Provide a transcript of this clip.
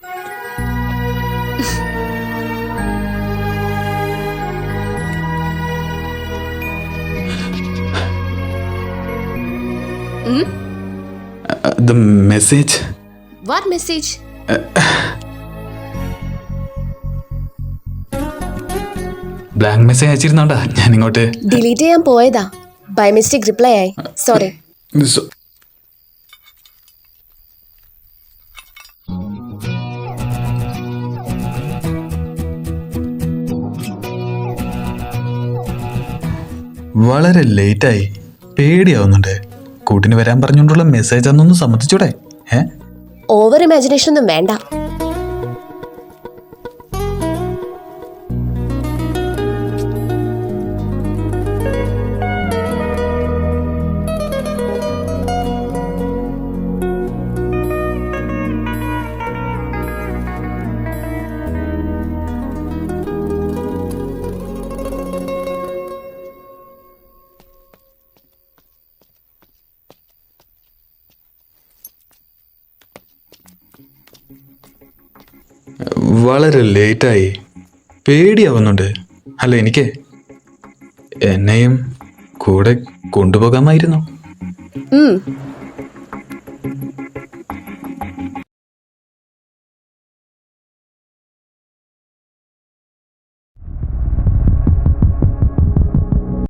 The message. What message? Blank message അയച്ചിരുന്നോണ്ടാ ഞാൻ ഇങ്ങോട്ട് ഡിലീറ്റ് ചെയ്യാൻ പോയതാ. ബൈ മിസ്റ്റേക്ക് റിപ്ലൈ ആയി. സോറി. വളരെ ലേറ്റായി, പേടിയാവുന്നുണ്ട്. കൂട്ടിന് വരാൻ പറഞ്ഞുകൊണ്ടുള്ള മെസ്സേജ് അന്നൊന്ന് സമ്മതിച്ചൂടെ? ഓവർ ഇമാജിനേഷൻ ഒന്നും വേണ്ട. വളരെ ലേറ്റായി, പേടിയാവുന്നുണ്ട്. അല്ല, എനിക്ക് എന്നെയും കൂടെ കൊണ്ടുപോകാമായിരുന്നു.